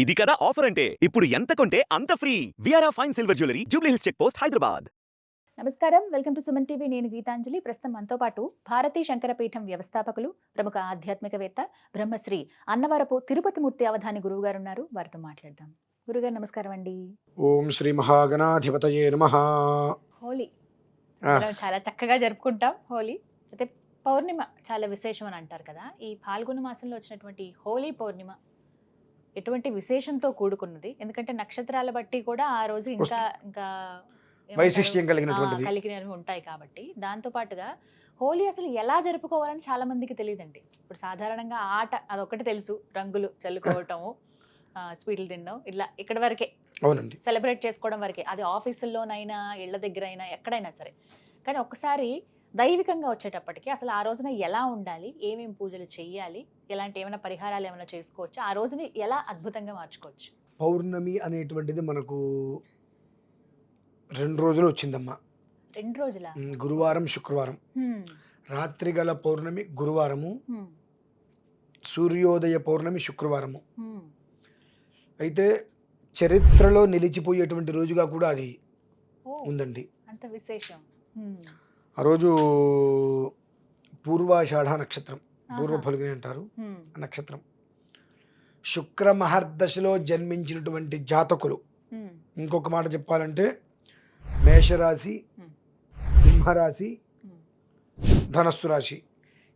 ఇది కదా ఆఫర్ అంటే ఇప్పుడు ఎంత కొంటే అంత ఫ్రీ. VRA fine silver jewellery Jubilee Hills check post Hyderabad. నమస్కారం, వెల్కమ్ టు సుమన్ టీవీ. నేను గీతాంజలి. ప్రస్తుతం మనతో పాటు భారతీ శంకరపీఠం వ్యవస్థాపకులు, ప్రముఖ ఆధ్యాత్మికవేత్త, బ్రహ్మశ్రీ అన్నవరపు తిరుపతి మూర్తి అవధాని గురువు గారు ఉన్నారు. వారితో మాట్లాడదాం. గురుగారు నమస్కారం అండి. ఓం శ్రీ మహాగణాధిపతయే నమః. హోలీ మనం చాలా చక్కగా జరుపుకుంటాం. హోలీ అయితే పౌర్ణిమ చాలా విశేషం అని అంటారు కదా. ఈ ఫాల్గుణ మాసంలో వచ్చినటువంటి హోలీ పౌర్ణిమ ఎటువంటి విశేషంతో కూడుకున్నది? ఎందుకంటే నక్షత్రాల బట్టి కూడా ఆ రోజు ఇంకా ఇంకా వైశిష్ట్యం కలిగినవి ఉంటాయి కాబట్టి. దాంతో పాటుగా హోలీ అసలు ఎలా జరుపుకోవాలని చాలా మందికి తెలియదండి. ఇప్పుడు సాధారణంగా ఆట అదొకటి తెలుసు, రంగులు చల్లుకోవటము, స్వీట్లు తినడం, ఇట్లా ఇక్కడ వరకే సెలబ్రేట్ చేసుకోవడం వరకే. అది ఆఫీసుల్లోనైనా ఇళ్ల దగ్గర అయినా ఎక్కడైనా సరే. కానీ ఒక్కసారి దైవికంగా వచ్చేటప్పటికి అసలు ఆ రోజున ఎలా ఉండాలి, ఏమేమి పూజలు చేయాలి, ఎలాంటి ఏమైనా పరిహారాలు ఏమైనా చేసుకోవచ్చు, ఆ రోజుని ఎలా అద్భుతంగా మార్చుకోవచ్చు? పౌర్ణమి అనేటువంటిది మనకు 2 రోజులు వచ్చిందమ్మా. 2 రోజుల గురువారం శుక్రవారం. రాత్రి గల పౌర్ణమి గురువారము, సూర్యోదయ పౌర్ణమి శుక్రవారము. అయితే చరిత్రలో నిలిచిపోయేటువంటి రోజుగా కూడా అది ఉందండి. అంత విశేషం. ఆ రోజు పూర్వాషాఢ నక్షత్రం, పూర్వ ఫల్గుని అంటారు నక్షత్రం. శుక్ర మహర్దశలో జన్మించినటువంటి జాతకులు, ఇంకొక మాట చెప్పాలంటే మేషరాశి, సింహరాశి, ధనస్సు రాశి,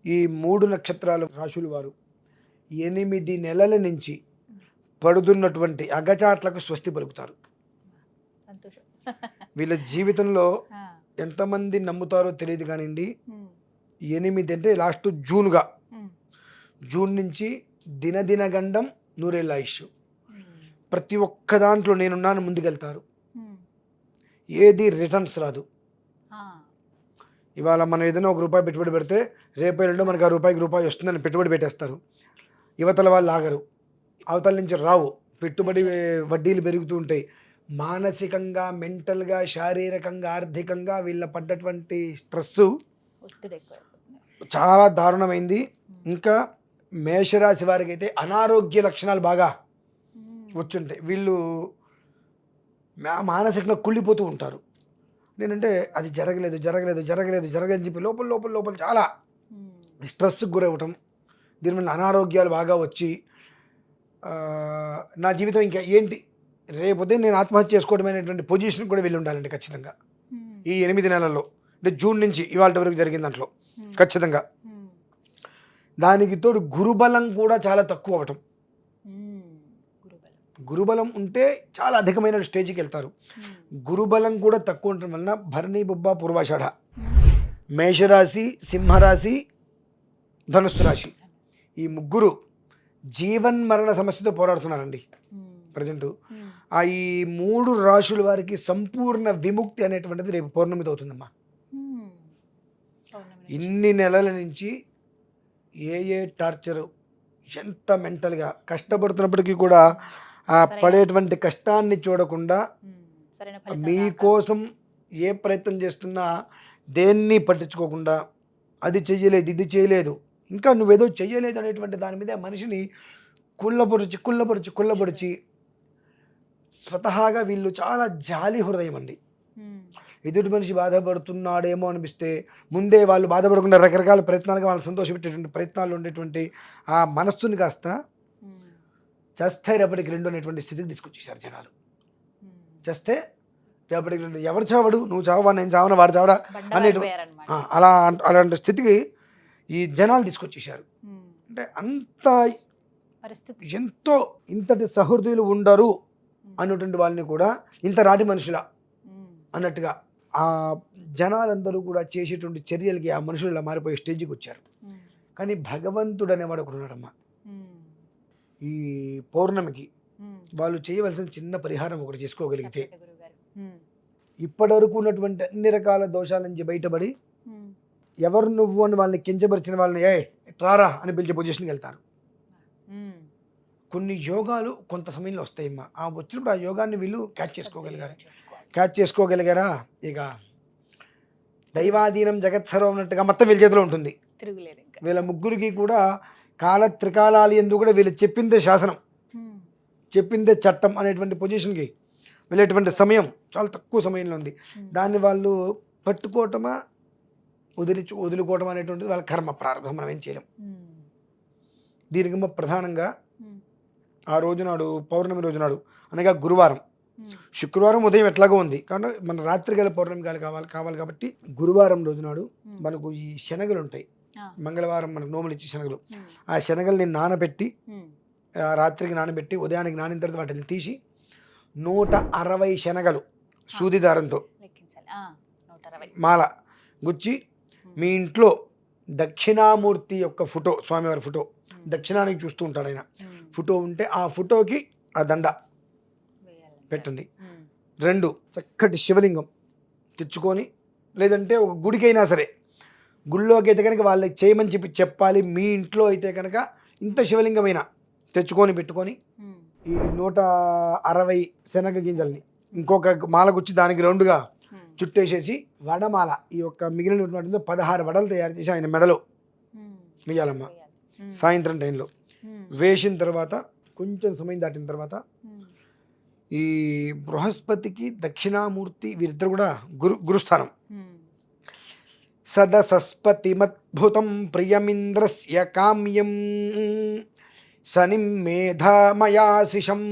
ఈ 3 నక్షత్రాల రాశుల వారు 8 నెలల నుంచి పడుతున్నటువంటి అగచాట్లకు స్వస్తి పలుకుతారు. వీళ్ళ జీవితంలో ఎంతమంది నమ్ముతారో తెలియదు కానివ్వండి, 8 అంటే లాస్ట్ జూన్ నుంచి దినదిన గండం 100 ఏళ్ళ ఆయుష్. ప్రతి ఒక్క దాంట్లో నేనున్నాను ముందుకెళ్తారు. ఏది రిటర్న్స్ రాదు. ఇవాళ మనం ఏదైనా ₹1 పెట్టుబడి పెడితే రేపేళ్ళలో మనకు ఆ రూపాయి వస్తుందని పెట్టుబడి పెట్టేస్తారు. యువతల వాళ్ళు ఆగరు, అవతల నుంచి రావు. పెట్టుబడి వడ్డీలు పెరుగుతూ ఉంటాయి. మానసికంగా, మెంటల్గా, శారీరకంగా, ఆర్థికంగా వీళ్ళ పడ్డటువంటి స్ట్రెస్ చాలా దారుణమైంది. ఇంకా మేషరాశి వారికి అయితే అనారోగ్య లక్షణాలు బాగా వచ్చుంటాయి. వీళ్ళు మానసికంగా కుళ్ళిపోతూ ఉంటారు. నేనంటే అది జరగలేదు అని చెప్పి లోపల చాలా స్ట్రెస్కి గురవటం, దీనివల్ల అనారోగ్యాలు బాగా వచ్చి నా జీవితం ఇంకా ఏంటి, రేపొద్దు నేను ఆత్మహత్య చేసుకోవడమైనటువంటి పొజిషన్ కూడా వెళ్ళి ఉండాలండి ఖచ్చితంగా. ఈ 8 నెలల్లో, అంటే జూన్ నుంచి ఇవాళ వరకు జరిగిన దాంట్లో ఖచ్చితంగా. దానికి తోడు గురుబలం కూడా చాలా తక్కువ అవటం. గురుబలం ఉంటే చాలా అధికమైన స్టేజ్కి వెళ్తారు. గురుబలం కూడా తక్కువ ఉండటం వలన భరణి, బొబ్బ, పూర్వాషాఢ, మేషరాశి, సింహరాశి, ధనుస్సు రాశి, ఈ 3 జీవన్మరణ సమస్యతో పోరాడుతున్నారండి ప్రజెంట్. ఈ 3 రాశుల వారికి సంపూర్ణ విముక్తి అనేటువంటిది రేపు పౌర్ణమితో అవుతుందమ్మా. ఇన్ని నెలల నుంచి ఏ టార్చరు, ఎంత మెంటల్గా కష్టపడుతున్నప్పటికీ కూడా ఆ పడేటువంటి కష్టాన్ని చూడకుండా, మీకోసం ఏ ప్రయత్నం చేస్తున్నా దేన్ని పట్టించుకోకుండా, అది చెయ్యలేదు, ఇది చేయలేదు, ఇంకా నువ్వేదో చెయ్యలేదు అనేటువంటి దాని మీద మనిషిని కుళ్ళపొడిచి స్వతహాగా వీళ్ళు చాలా జాలి హృదయం అండి. ఎదుటి మనిషి బాధపడుతున్నాడేమో అనిపిస్తే ముందే వాళ్ళు బాధపడకుండా రకరకాల ప్రయత్నాలుగా వాళ్ళు సంతోషపెట్టేటువంటి ప్రయత్నాలు ఉండేటువంటి ఆ మనస్సుని కాస్త చేస్తే రేపటికి 2 అనేటువంటి స్థితికి తీసుకొచ్చేసారు జనాలు. చేస్తే రేపటికి 2, ఎవరు చావడు, నువ్వు చావా, నేను చావన, వాడు చావడా అనేటువంటి అలాంటి స్థితికి ఈ జనాలు తీసుకొచ్చేసారు. అంటే అంత ఎంతో ఇంతటి సహృదయులు ఉండరు అన్నటువంటి వాళ్ళని కూడా ఇంత రాటి మనుషుల అన్నట్టుగా ఆ జనాలందరూ కూడా చేసేటువంటి చర్యలకి ఆ మనుషులు ఇలా మారిపోయే స్టేజ్కి వచ్చారు. కానీ భగవంతుడు అనేవాడు ఒకడు ఉన్నాడమ్మా. ఈ పౌర్ణమికి వాళ్ళు చేయవలసిన చిన్న పరిహారం ఒకటి చేసుకోగలిగితే ఇప్పటివరకు ఉన్నటువంటి అన్ని రకాల దోషాల నుంచి బయటపడి, ఎవరు నువ్వు అని వాళ్ళని కించపరిచిన వాళ్ళని ట్రారా అని పిలిచే పొజిషన్కి వెళ్తారు. కొన్ని యోగాలు కొంత సమయంలో వస్తాయమ్మా. ఆ వచ్చినప్పుడు ఆ యోగాన్ని వీళ్ళు క్యాచ్ చేసుకోగలిగారా ఇక దైవాధీనం జగత్సర్వం అన్నట్టుగా మొత్తం వీళ్ళ చేతిలో ఉంటుంది. వీళ్ళ 3కి కూడా కాల త్రికాలాలు ఎందుకు కూడా వీళ్ళు చెప్పిందే శాసనం. చెప్పిందే చట్టం అనేటువంటి పొజిషన్కి వెళ్ళేటువంటి సమయం చాలా తక్కువ సమయంలో ఉంది. దాన్ని వాళ్ళు పట్టుకోవటమా వదులుకోవటం అనేటువంటిది వాళ్ళ కర్మ ప్రారంభం, మనం ఏం చేయలేం. దీనికి ప్రధానంగా ఆ రోజునాడు పౌర్ణమి రోజునాడు అనగా గురువారం, శుక్రవారం ఉదయం ఎట్లాగో ఉంది కానీ మన రాత్రి గల పౌర్ణమి కావాలి కాబట్టి గురువారం రోజునాడు మనకు ఈ శనగలు ఉంటాయి. మంగళవారం మనకు నోములు ఇచ్చే శనగలు, ఆ శనగల్ని నానబెట్టి రాత్రికి నానబెట్టి ఉదయానికి నానిన తర్వాత వాటిని తీసి 160 శనగలు సూది దారంతో మాల గుచ్చి మీ ఇంట్లో దక్షిణామూర్తి యొక్క ఫోటో, స్వామివారి ఫోటో దక్షిణానికి చూస్తూ ఉంటాడు ఆయన, ఫోటో ఉంటే ఆ ఫోటోకి ఆ దండ పెట్టండి. 2 చక్కటి శివలింగం తెచ్చుకొని, లేదంటే ఒక గుడికైనా సరే, గుళ్ళోకి అయితే కనుక వాళ్ళకి చేయమని చెప్పాలి. మీ ఇంట్లో అయితే కనుక ఇంత శివలింగమైనా తెచ్చుకొని పెట్టుకొని ఈ 160 శనగ గింజల్ని ఇంకొక మాల గుచ్చి దానికి 2గా చుట్టేసేసి వడమాల ఈ యొక్క మిగిలిన 16 వడలు తయారు చేసి ఆయన మెడలో వేయాలమ్మ. సాయంత్రం టైంలో వేసిన తర్వాత కొంచెం సమయం దాటిన తర్వాత ఈ బృహస్పతికి దక్షిణామూర్తి వీరిద్దరు కూడా గురుస్థానం. సదసస్పతిమద్భుతం ప్రియమింద్రస్య కామ్యం శనిం మేధామయాశిషం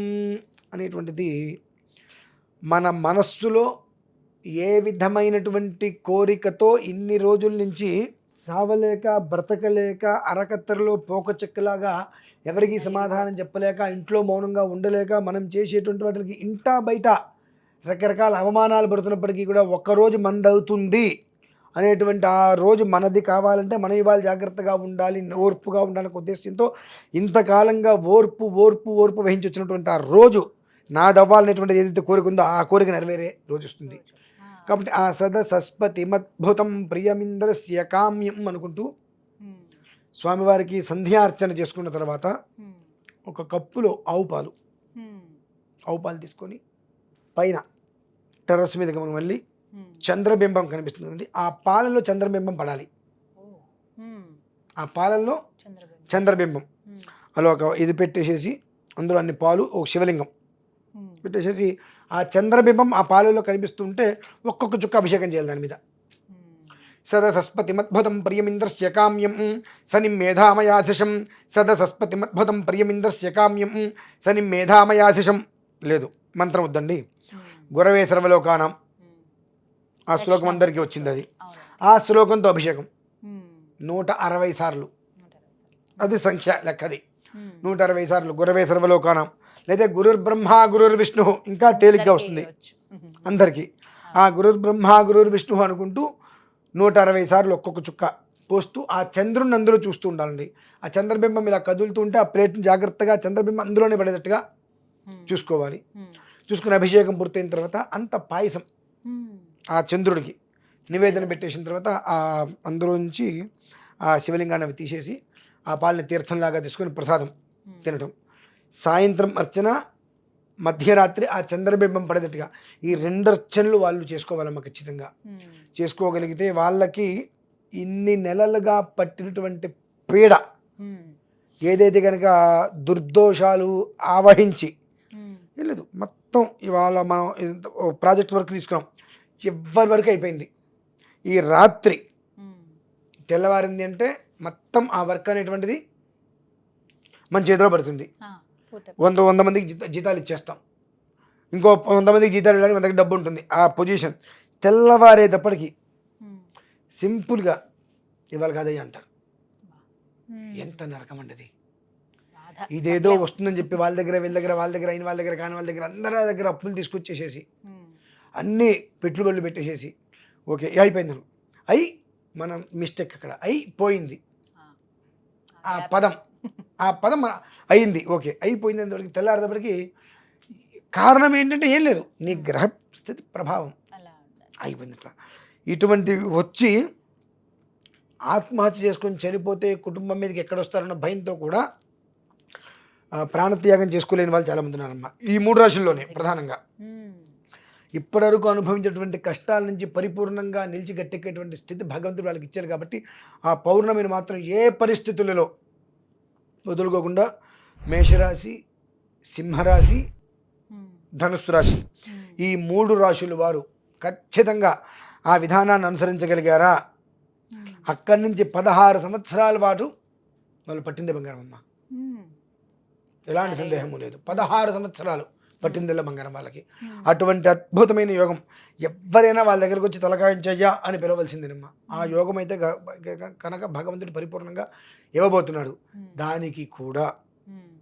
అనేటువంటిది మన మనస్సులో ఏ విధమైనటువంటి కోరికతో ఇన్ని రోజుల నుంచి సావలేక బ్రతకలేక అరకత్తరలో పోకచెక్కలాగా ఎవరికి సమాధానం చెప్పలేక ఇంట్లో మౌనంగా ఉండలేక మనం చేసేటువంటి వాటికి ఇంటా బయట రకరకాల అవమానాలు పడుతున్నప్పటికీ కూడా ఒక్కరోజు మనదవుతుంది అనేటువంటి ఆ రోజు మనది కావాలంటే మనం ఇవాళ జాగ్రత్తగా ఉండాలి, ఓర్పుగా ఉండాలనే ఉద్దేశంతో ఇంతకాలంగా ఓర్పు వహించి వచ్చినటువంటి ఆ రోజు నాదవ్వాలనేటువంటిది ఏదైతే కోరిక ఉందో ఆ కోరిక నెరవేరే రోజు వస్తుంది. కాబట్టి ఆ సదసస్పతిమద్భుతం ప్రియమింద్రస్య కామ్యం అనుకుంటూ స్వామివారికి సంధ్యార్చన చేసుకున్న తర్వాత ఒక కప్పులో ఆవు పాలు తీసుకొని పైన టెర్రస్ మీదకి మనం వెళ్ళి చంద్రబింబం కనిపిస్తుందండి, ఆ పాలలో చంద్రబింబం పడాలి. ఆ పాలల్లో చంద్రబింబం అలా ఒక ఇది పెట్టేసేసి అందులో అన్ని పాలు ఒక శివలింగం పెట్టేసేసి ఆ చంద్రబింబం ఆ పాలలో కనిపిస్తుంటే ఒక్కొక్క చుక్క అభిషేకం చేయాలి దాని మీద. సదసస్పతిమద్భుతం ప్రియమింద్రస్య కామ్యం శనిం మేధామయాశిషం, సదసస్పతిమద్భుతం ప్రియమింద్రస్య కామ్యం శనిం మేధామయాశిషం. లేదు మంత్రం వద్దండి, గురవే సర్వలోకానాం ఆ శ్లోకం అందరికీ వచ్చింది. అది ఆ శ్లోకంతో అభిషేకం 160 సార్లు, అది సంఖ్య లెక్కది. 160 సార్లు గురవే సర్వలోకానాం, లేదా గురుర్బ్రహ్మ గురుర్విష్ణు ఇంకా తేలిగ్గా వస్తుంది అందరికీ. ఆ గురుర్బ్రహ్మ గురుర్విష్ణు అనుకుంటూ 160 సార్లు ఒక్కొక్క చుక్క పోస్తూ ఆ చంద్రుని అందులో చూస్తూ ఉండాలండి. ఆ చంద్రబింబం ఇలా కదులుతూ ఉంటే ఆ ప్లేట్ను జాగ్రత్తగా చంద్రబింబం అందులోనే పడేటట్టుగా చూసుకోవాలి. చూసుకుని అభిషేకం పూర్తయిన తర్వాత అంత పాయసం ఆ చంద్రుడికి నివేదన పెట్టేసిన తర్వాత ఆ అందులో నుంచి ఆ శివలింగాన్ని అవి తీసేసి ఆ పాలని తీర్థంలాగా తీసుకొని ప్రసాదం తినటం. సాయంత్రం అర్చన, మధ్యరాత్రి ఆ చంద్రబింబం పడేటట్టుగా ఈ 2 అర్చనలు వాళ్ళు చేసుకోవాలమ్మా. ఖచ్చితంగా చేసుకోగలిగితే వాళ్ళకి ఇన్ని నెలలుగా పట్టినటువంటి పీడ ఏదైతే కనుక దుర్దోషాలు ఆవహించి లేదు మొత్తం ఇవాళ మనం ప్రాజెక్ట్ వర్క్ తీసుకున్నాం, చివరి వరకు అయిపోయింది. ఈ రాత్రి తెల్లవారింది అంటే మొత్తం ఆ వర్క్ అనేటువంటిది మన చేతిలో పడుతుంది. 100 మందికి జీతాలు ఇచ్చేస్తాం, ఇంకో 100 మందికి జీతాలు ఇవ్వడానికి మన దగ్గర డబ్బు ఉంటుంది. ఆ పొజిషన్ తెల్లవారేటప్పటికి సింపుల్గా ఇవాళ కాదయ్య అంటారు. ఎంత నరకం అండి అది. ఇదేదో వస్తుందని చెప్పి వాళ్ళ దగ్గర వీళ్ళ దగ్గర అయిన వాళ్ళ దగ్గర కాని వాళ్ళ దగ్గర అందరి దగ్గర అప్పులు తీసుకొచ్చేసేసి అన్నీ పెట్టుబడులు పెట్టేసేసి ఓకే అయిపోయింది అయి మనం మిస్టేక్ అక్కడ అయిపోయింది. ఆ పదం అయింది ఓకే అయిపోయింది అనేప్పటికి తెల్లారేటప్పటికి కారణం ఏంటంటే ఏం లేదు, నీ గ్రహ స్థితి ప్రభావం అయిపోయింది. అట్లా ఇటువంటివి వచ్చి ఆత్మహత్య చేసుకొని చనిపోతే కుటుంబం మీదకి ఎక్కడొస్తారన్న భయంతో కూడా ప్రాణత్యాగం చేసుకోలేని వాళ్ళు చాలామంది ఉన్నారమ్మా. ఈ 3 రాశుల్లోనే ప్రధానంగా ఇప్పటివరకు అనుభవించేటువంటి కష్టాల నుంచి పరిపూర్ణంగా నిలిచి గట్టెక్కేటువంటి స్థితి భగవంతుడు వాళ్ళకి ఇచ్చారు. కాబట్టి ఆ పౌర్ణమిని మాత్రం ఏ పరిస్థితులలో వదులుకోకుండా మేషరాశి, సింహరాశి, ఉమ్, ధనుస్సు రాశి, ఉమ్, ఈ 3 రాశుల వారు ఖచ్చితంగా ఆ విధానాన్ని అనుసరించగలిగారా ఉమ్, అక్కడి నుంచి 16 సంవత్సరాల పాటు వాళ్ళు పట్టిందే బంగారం అమ్మ. ఉమ్, ఎలాంటి అరే. సందేహము లేదు. 16 సంవత్సరాలు పట్టిందెల్ల బంగారం వాళ్ళకి. ఉమ్, అటువంటి అద్భుతమైన యోగం ఎవరైనా వాళ్ళ దగ్గరకు వచ్చి తలకాయించయ్యా అని పిలవలసిందేనమ్మ. ఆ యోగం అయితే కనుక భగవంతుడు పరిపూర్ణంగా ఇవ్వబోతున్నాడు. ఉమ్, దానికి కూడా ఉమ్,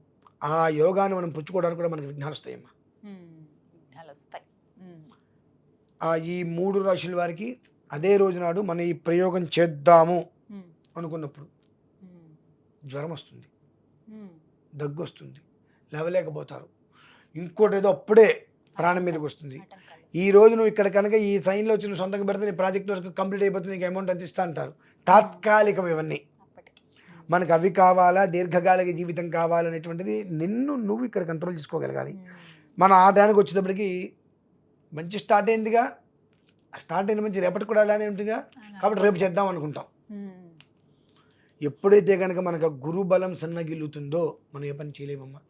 ఆ యోగాన్ని మనం పుచ్చుకోవడానికి కూడా మనకి విఘ్నాలు వస్తాయమ్మా. ఉమ్, విఘ్నాలు వస్తాయి. ఉమ్, ఈ 3 రాశుల వారికి అదే రోజు నాడు మనం ఈ ప్రయోగం చేద్దాము ఉమ్, అనుకున్నప్పుడు ఉమ్, జ్వరం వస్తుంది, ఉమ్, దగ్గు వస్తుంది, లేవలేకపోతారు. ఇంకోటి ఏదో అప్పుడే ప్రాణం మీదకి వస్తుంది. ఆటంకాలు. ఈ రోజు నువ్వు ఇక్కడ కనుక ఈ సైన్లో వచ్చి నువ్వు సొంతంగా పెడితే నీ ప్రాజెక్ట్ వర్క్ కంప్లీట్ అయిపోతుంది, నీకు అమౌంట్ అంత ఇస్తా అంటారు. తాత్కాలికం ఇవన్నీ. అప్పటికి. మనకు అవి కావాలా, దీర్ఘకాలిక జీవితం కావాలనేటువంటిది నువ్వు ఇక్కడ కంట్రోల్ చేసుకోగలగాలి. ఉమ్, మన ఆ టైంకి వచ్చేటప్పటికి మంచి స్టార్ట్ అయిందిగా, స్టార్ట్ అయిన మంచి రేపటి కూడా అలానే ఉంటుందిగా, కాబట్టి రేపు చేద్దాం అనుకుంటాం. ఉమ్, ఎప్పుడైతే కనుక మనకు గురుబలం సన్నగిల్లుతుందో మనం ఏ పని చేయలేమమ్మా.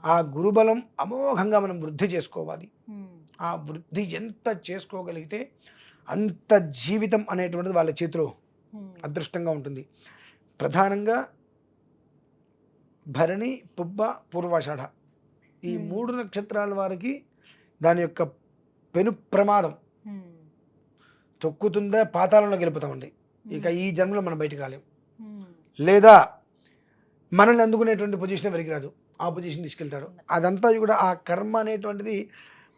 ఆ గురుబలం అమోఘంగా మనం వృద్ధి చేసుకోవాలి. ఉమ్, ఆ వృద్ధి ఎంత చేసుకోగలిగితే అంత జీవితం అనేటువంటిది వాళ్ళ చేతిలో ఉమ్, అదృష్టంగా ఉంటుంది. ప్రధానంగా భరణి, పుబ్బ, పూర్వాషాఢ ఈ 3 నక్షత్రాల వారికి దాని యొక్క పెను ప్రమాదం ఉమ్, తొక్కుతుందా పాతాళంలో గెలుపుతామండి. ఇక ఈ జన్మలో మనం బయటకు రాలేం, ఉమ్, లేదా మనల్ని అందుకునేటువంటి పొజిషన్ ఎవరికి రాదు, ఆ పొజిషన్ తీసుకెళ్తాడు. అదంతా కూడా ఆ కర్మ అనేటువంటిది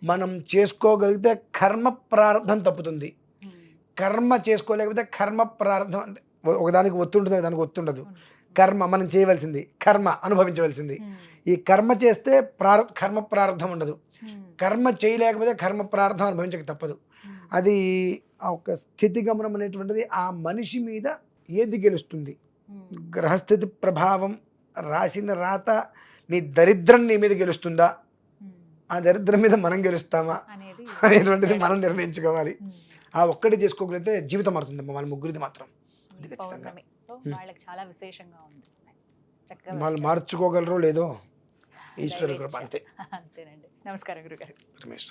మనం చేసుకోగలిగితే కర్మ ప్రారంధం తప్పుతుంది. ఉమ్, కర్మ చేసుకోలేకపోతే కర్మ ప్రారంధం అంటే ఒకదానికి ఒత్తు ఉంటుంది, ఒకదానికి ఒత్తు ఉండదు. ఉమ్, కర్మ మనం చేయవలసింది, కర్మ అనుభవించవలసింది. ఉమ్, ఈ కర్మ చేస్తే కర్మ ప్రారంధం ఉండదు. ఉమ్, కర్మ చేయలేకపోతే కర్మ ప్రారంధం అనుభవించక తప్పదు. ఉమ్, అది ఆ ఒక స్థితిగమనం అనేటువంటిది ఆ మనిషి మీద ఏది గెలుస్తుంది. ఉమ్, గ్రహస్థితి ప్రభావం, రాసిన రాత, నీ దరిద్రం నీ మీద గెలుస్తుందా, ఉమ్, ఆ దరిద్రం మీద మనం గెలుస్తామా అనేది అనేటువంటిది మనం నిర్ణయించుకోవాలి. ఉమ్, ఆ ఒక్కటి చేసుకోగలిగితే జీవితం మారుతుందమ్మా వాళ్ళ ముగ్గురిది మాత్రం. అది ఖచ్చితంగా పౌర్ణమితో వాళ్ళకి చాలా విశేషంగా ఉంది. చక్కగా వాళ్ళు వివరించారు. మార్చుకోగలరో లేదో ఈశ్వరు కృప దైవేచ్ఛ. అంతే. అంతేనండి. నమస్కారం గురుగారు. రమేష్.